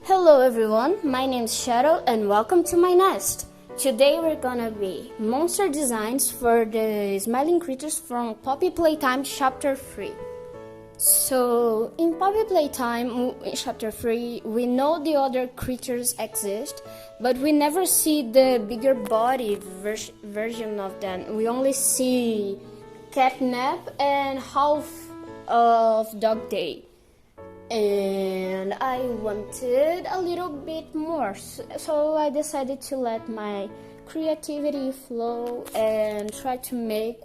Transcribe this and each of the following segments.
Hello everyone, my name is Shadow and welcome to my nest. Today we're gonna be monster designs for the smiling creatures from Poppy Playtime Chapter 3. So in Poppy Playtime Chapter 3, we know the other creatures exist, but we never see the bigger body version of them. We only see Catnap and half of Dog Day. And I wanted a little bit more, so I decided to let my creativity flow and try to make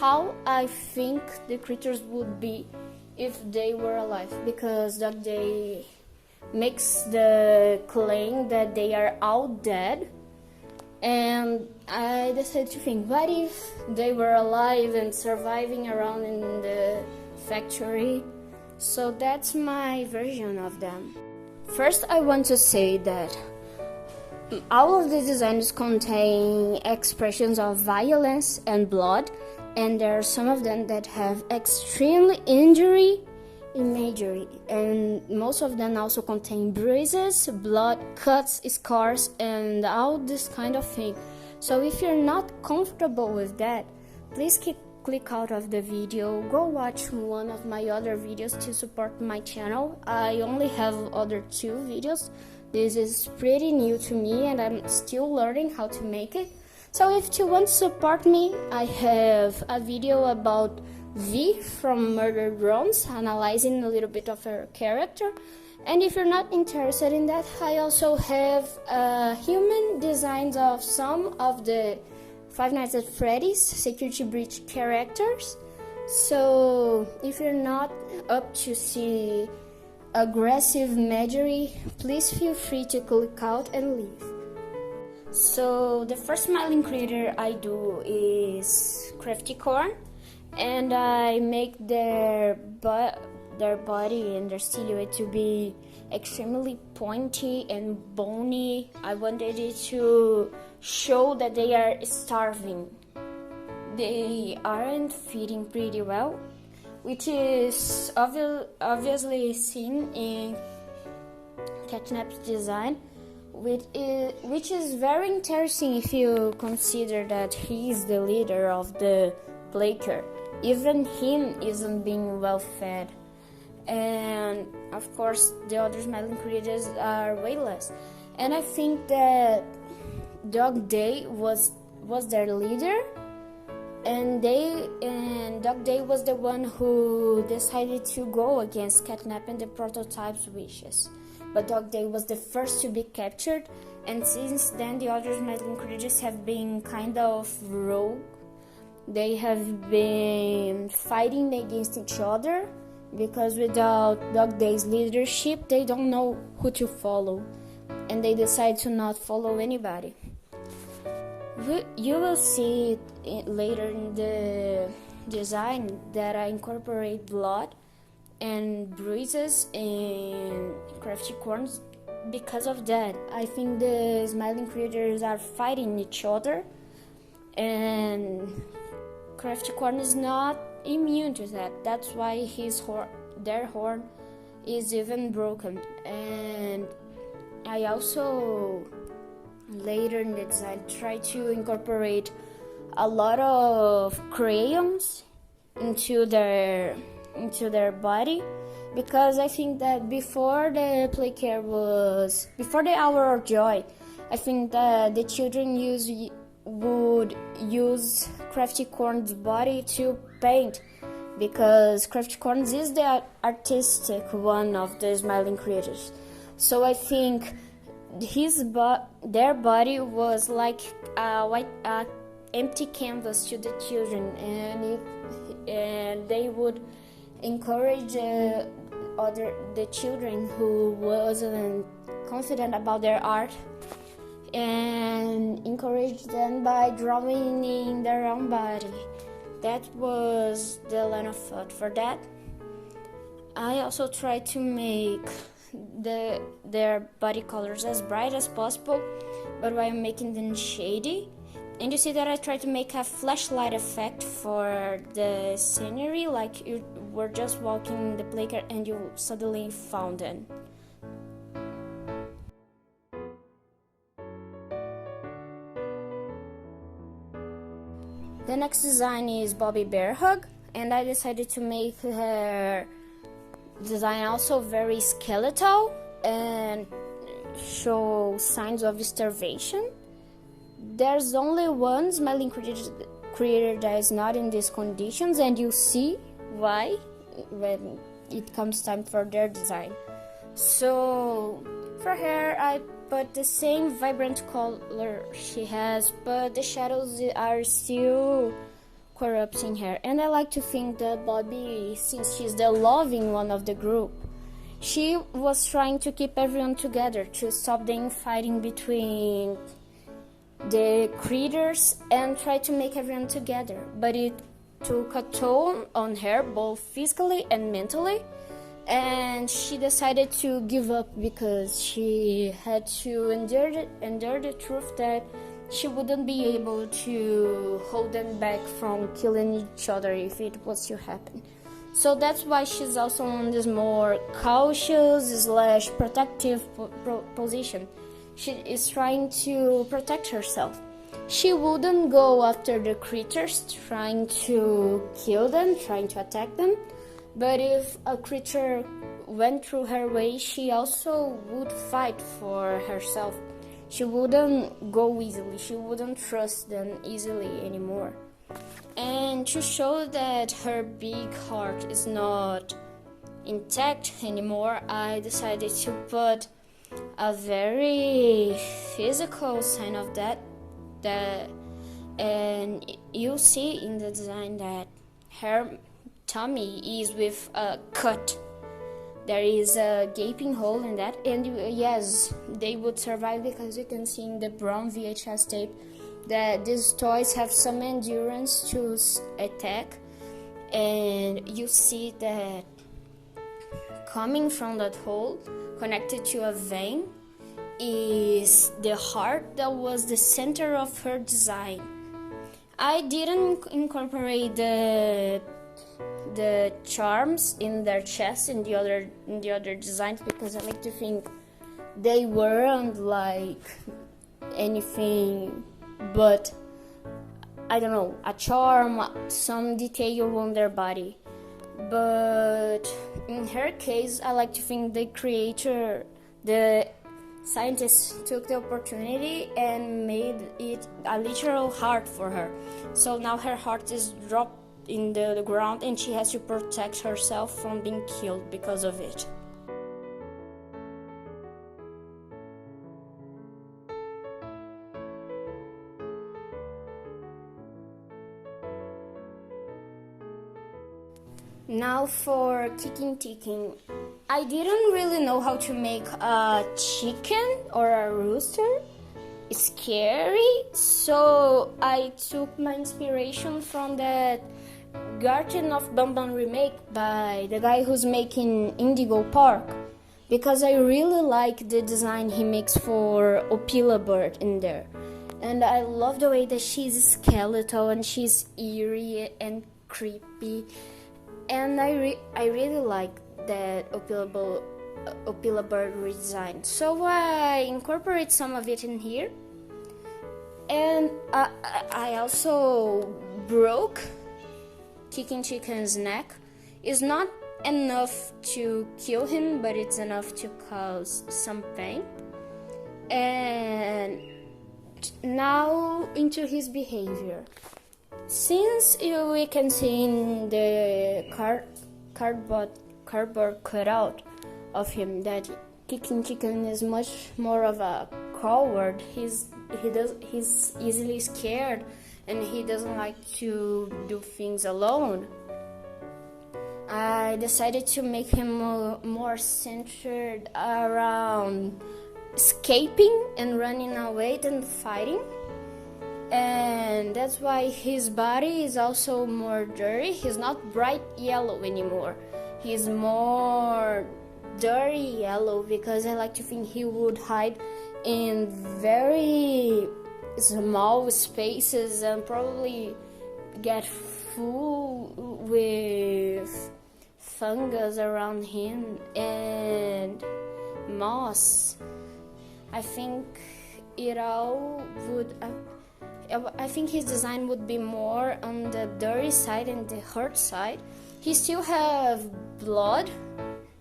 how I think the creatures would be if they were alive, because Dog Day makes the claim that they are all dead, and I decided to think, what if they were alive and surviving around in the factory? So that's my version of them. First, I want to say that all of the designs contain expressions of violence and blood, and there are some of them that have extreme injury imagery, and most of them also contain bruises, blood, cuts, scars, and all this kind of thing. So if you're not comfortable with that, please click out of the video, go watch one of my other videos to support my channel. I only have other 2 videos. This is pretty new to me and I'm still learning how to make it. So if you want to support me, I have a video about V from Murdered Drones, analyzing a little bit of her character. And if you're not interested in that, I also have human designs of some of the Five Nights at Freddy's security breach characters. So if you're not up to see aggressive imagery, please feel free to click out and leave. So the first smiling creature I do is Craftycorn, and I make their body and their silhouette to be extremely pointy and bony. I wanted it to show that they are starving. They aren't feeding pretty well, which is obviously seen in Catnap's design, which is very interesting if you consider that he is the leader of the playcare. Even him isn't being well fed. And of course the other smiling creatures are way less. And I think that Dog Day was their leader, and Dog Day was the one who decided to go against Catnap and the prototype's wishes. But Dog Day was the first to be captured, and since then the other smiling creatures have been kind of rogue. They have been fighting against each other, because without Dog Day's leadership, they don't know who to follow, and they decide to not follow anybody. You will see it later in the design that I incorporate blood and bruises in Craftycorns. Because of that, I think the smiling creatures are fighting each other, and Craftycorn is not immune to that. That's why their horn is even broken. And I also later in the design try to incorporate a lot of crayons into their body, because I think that before the Hour of Joy, I think that the children would use Craftycorn's body to paint, because Craftycorn is the artistic one of the smiling creatures. So I think their body was like a empty canvas to the children, and they would encourage the children who wasn't confident about their art, and encourage them by drawing in their own body. That was the line of thought for that. I also tried to make their body colors as bright as possible, but while making them shady. And you see that I tried to make a flashlight effect for the scenery, like you were just walking the playground and you suddenly found it. The next design is Bobby Bearhug, and I decided to make her design also very skeletal and show signs of starvation. There's only one smiling creator that is not in these conditions, and you see why when it comes time for their design. So for her, I put the same vibrant color she has, but the shadows are still corrupting her. And I like to think that Bobby, since she's the loving one of the group, she was trying to keep everyone together to stop the infighting between the critters and try to make everyone together. But it took a toll on her, both physically and mentally, and she decided to give up because she had to endure the truth that she wouldn't be able to hold them back from killing each other if it was to happen. So that's why she's also on this more cautious / protective position. She is trying to protect herself. She wouldn't go after the creatures, trying to kill them, trying to attack them. But if a creature went through her way, she also would fight for herself. She wouldn't go easily. She wouldn't trust them easily anymore. And to show that her big heart is not intact anymore, I decided to put a very physical sign of that, and you'll see in the design that her tummy is with a cut. There is a gaping hole in that, and yes, they would survive because you can see in the brown VHS tape that these toys have some endurance to attack, and you see that coming from that hole, connected to a vein, is the heart that was the center of her design. I didn't incorporate the charms in their chest in the other designs because I like to think they weren't like anything but, I don't know, a charm, some detail on their body. But in her case, I like to think the scientists took the opportunity and made it a literal heart for her. So now her heart is dropped in the ground and she has to protect herself from being killed because of it. Now for Kickin Chickin. I didn't really know how to make a chicken or a rooster. It's scary, so I took my inspiration from that Garden of Banban remake by the guy who's making Indigo Park, because I really like the design he makes for Opila Bird in there. And I love the way that she's skeletal and she's eerie and creepy. And I really like that Opila Bird redesign. So I incorporate some of it in here. And I also broke Kickin Chickin's neck. It's not enough to kill him, but it's enough to cause some pain. And now into his behavior. Since we can see in the cardboard cutout of him that Kickin Chickin is much more of a coward. He's easily scared and he doesn't like to do things alone. I decided to make him more centered around escaping and running away than fighting. And that's why his body is also more dirty. He's not bright yellow anymore. He's more dirty yellow because I like to think he would hide in very small spaces and probably get full with fungus around him and moss. I think it all would I think his design would be more on the dirty side and the hurt side. He still have blood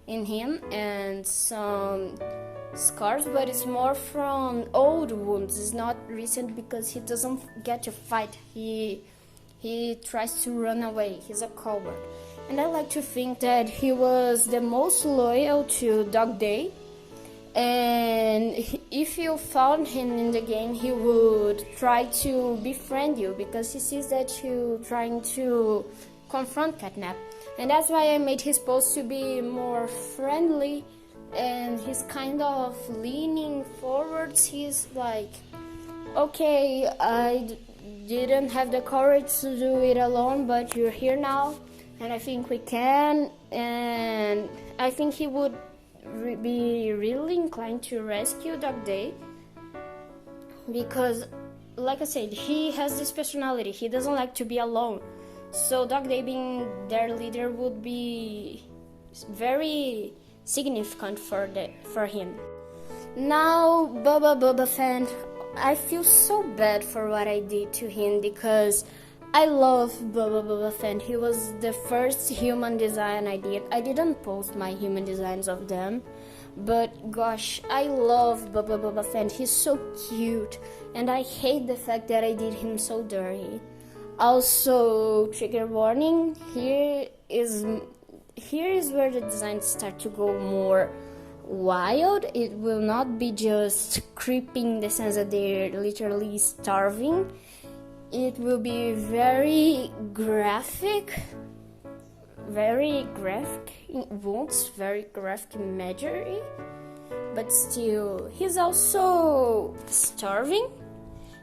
in him and some scars, but it's more from old wounds. It's not recent because he doesn't get to fight. He tries to run away. He's a coward. And I like to think that he was the most loyal to Dog Day. And if you found him in the game, he would try to befriend you because he sees that you're trying to confront Catnap. And that's why I made his pose to be more friendly, and he's kind of leaning forwards. He's like, okay, I didn't have the courage to do it alone, but you're here now, and I think we can. And I think he would be really inclined to rescue Dog Day because, like I said, he has this personality. He doesn't like to be alone. So Dog Day being their leader would be very significant for him. Now, Bubba Bubbaphant, I feel so bad for what I did to him because I love Bubba Bubbaphant. He was the first human design I did. I didn't post my human designs of them, but gosh, I love Bubba Bubbaphant. He's so cute, and I hate the fact that I did him so dirty. Also, trigger warning, here is where the designs start to go more wild. It will not be just creepy in the sense that they're literally starving. It will be very graphic wounds, very graphic imagery, but still, he's also starving,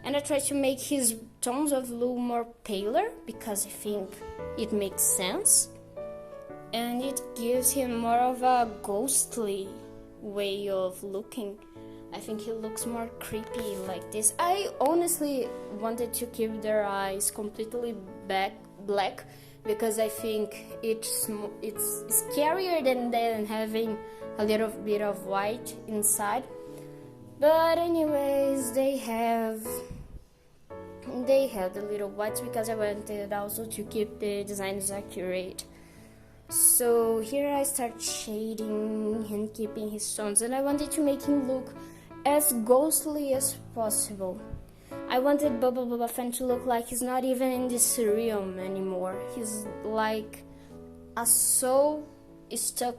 and I try to make his tones of blue more paler because I think it makes sense, and it gives him more of a ghostly way of looking. I think he looks more creepy like this. I honestly wanted to keep their eyes completely black because I think it's scarier than having a little bit of white inside. But anyways, they have the little whites because I wanted also to keep the designs accurate. So here I start shading and keeping his tones, and I wanted to make him look as ghostly as possible. I wanted Bubba Bubbaphant to look like he's not even in this realm anymore. He's like a soul stuck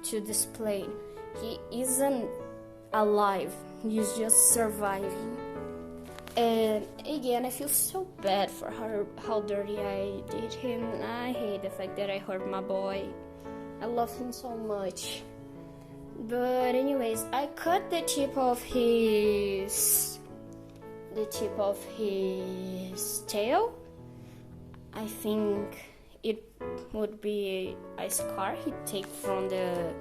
to this plane. He isn't alive. He's just surviving. And again, I feel so bad for how dirty I did him. I hate the fact that I hurt my boy. I love him so much. But anyways, I cut the tip of his tail. I think it would be a scar he'd take from the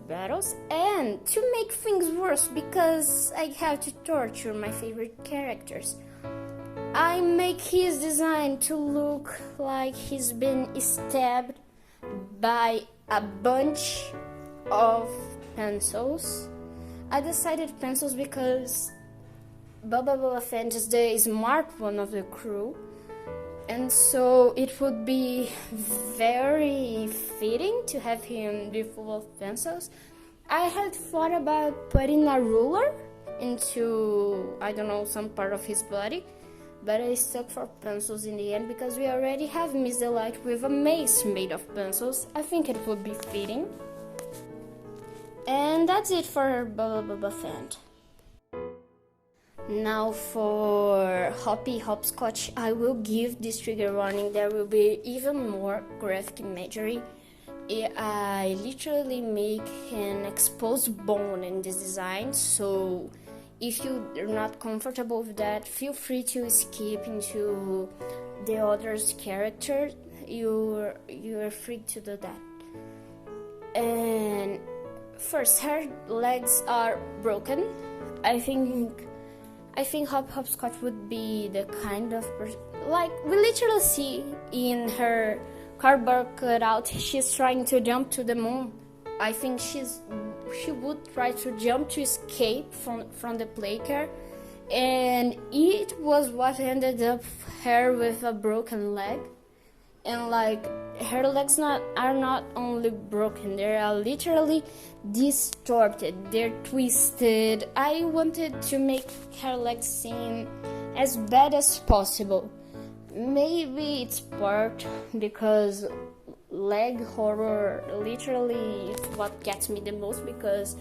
battles. And to make things worse, because I have to torture my favorite characters, I make his design to look like he's been stabbed by a bunch of pencils. I decided pencils because Bubba Bubbaphant is the smart one of the crew, and so it would be very fitting to have him be full of pencils. I had thought about putting a ruler into, I don't know, some part of his body, but I stuck for pencils in the end because we already have Miss Delight with a mace made of pencils. I think it would be fitting. And that's it for Bubba Bubbaphant. Now for Hoppy Hopscotch, I will give this trigger warning. There will be even more graphic imagery. I literally make an exposed bone in this design, so if you're not comfortable with that, feel free to skip into the other's character. You're free to do that. And first, her legs are broken. I think Hoppy Hopscotch would be the kind of person, like we literally see in her cardboard cutout, she's trying to jump to the moon. I think she would try to jump to escape from the playcar, and it was what ended up her with a broken leg. And like, her legs are not only broken, they are literally distorted, they're twisted. I wanted to make her legs seem as bad as possible. Maybe it's part because leg horror literally is what gets me the most, because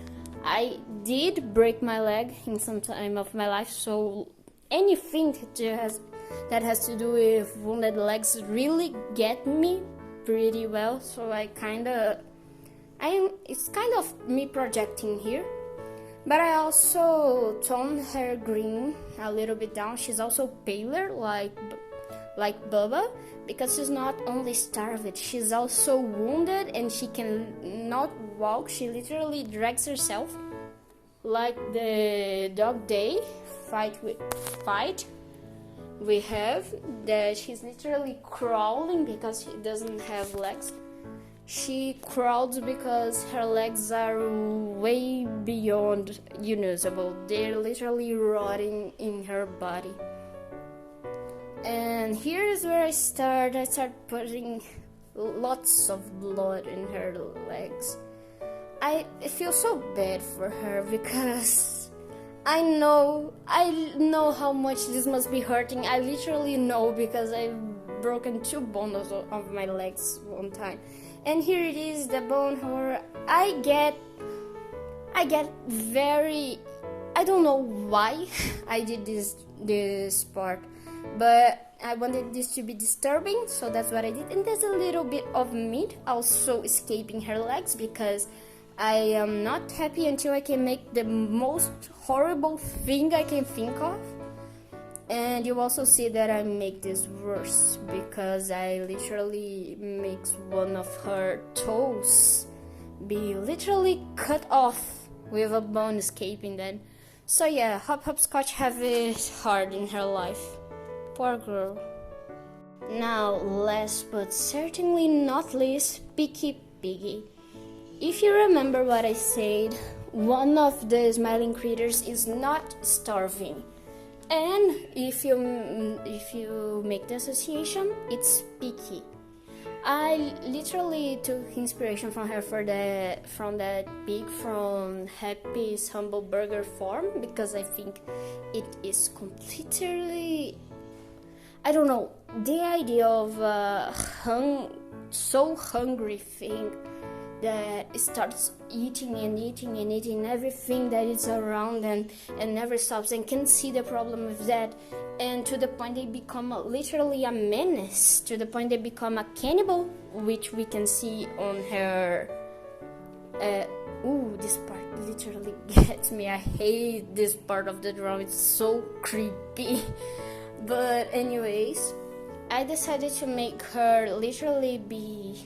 I did break my leg in some time of my life, so anything that has to do with wounded legs really get me pretty well. So it's kind of me projecting here. But I also toned her green a little bit down. She's also paler like Bubba, because she's not only starved, she's also wounded and she can not walk. She literally drags herself like the dog day fight we have, that she's literally crawling because she doesn't have legs. She crawls because her legs are way beyond unusable. They're literally rotting in her body. And here is where I start putting lots of blood in her legs. I feel so bad for her because I know how much this must be hurting. I literally know, because I've broken 2 bones of my legs one time. And here it is, the bone horror. I get very, I don't know why I did this part, but I wanted this to be disturbing, so that's what I did. And there's a little bit of meat also escaping her legs, because I am not happy until I can make the most horrible thing I can think of. And you also see that I make this worse, because I literally make one of her toes be literally cut off with a bone escaping then. So yeah, Hoppy Hopscotch have it hard in her life. Poor girl. Now, last but certainly not least, Piggy. If you remember what I said, one of the smiling critters is not starving. And if you make the association, it's Piggy. I literally took inspiration from her from that pig from Happy's Humble Burger Farm, because I think it is completely, I don't know, the idea of a so hungry thing that starts eating everything that is around and never stops and can see the problem with that, and to the point they become literally a menace, to the point they become a cannibal, which we can see on her. This part literally gets me. I hate this part of the drawing, it's so creepy. But anyways, I decided to make her literally be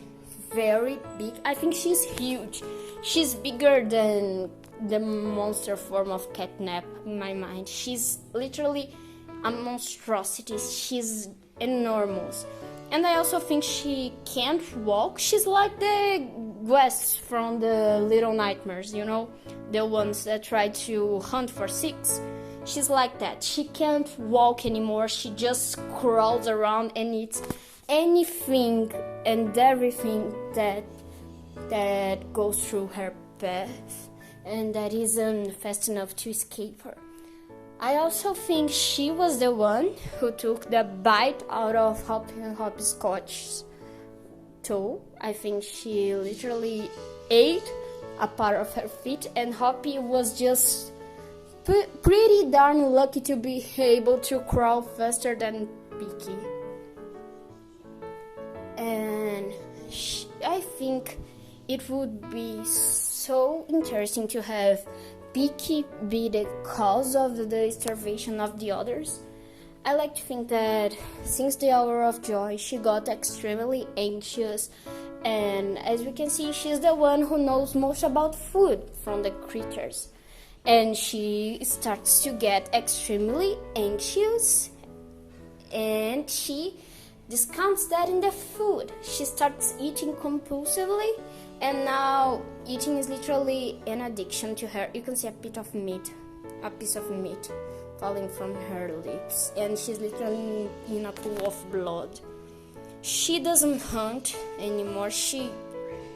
very big. I think she's huge. She's bigger than the monster form of Catnap in my mind. She's literally a monstrosity. She's enormous. And I also think she can't walk. She's like the West from the Little Nightmares, you know? The ones that try to hunt for Six. She's like that. She can't walk anymore. She just crawls around and eats anything and everything that goes through her path and that isn't fast enough to escape her. I also think she was the one who took the bite out of Hoppy Hopscotch's toe. I think she literally ate a part of her feet, and Hoppy was just pretty darn lucky to be able to crawl faster than Piggy. And I think it would be so interesting to have Piggy be the cause of the starvation of the others. I like to think that since the hour of joy, she got extremely anxious, and as we can see, she's the one who knows most about food from the creatures. And she starts to get extremely anxious, and she discounts that in the food. She starts eating compulsively, and now eating is literally an addiction to her. You can see a piece of meat falling from her lips, and she's literally in a pool of blood. She doesn't hunt anymore. She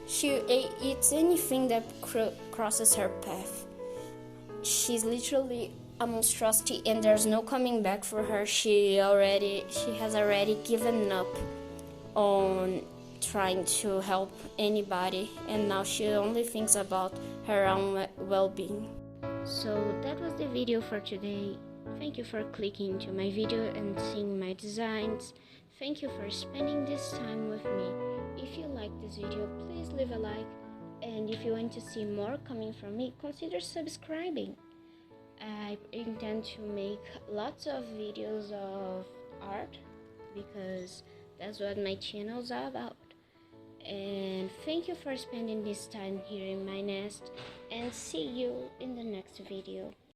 eats anything that crosses her path. She's literally a monstrosity, and there's no coming back for her. She has already given up on trying to help anybody, and now she only thinks about her own well-being. So that was the video for today. Thank you for clicking to my video and seeing my designs. Thank you for spending this time with me. If you like this video, please leave a like, and if you want to see more coming from me, consider subscribing. I intend to make lots of videos of art because that's what my channels are about. And thank you for spending this time here in my nest, and see you in the next video.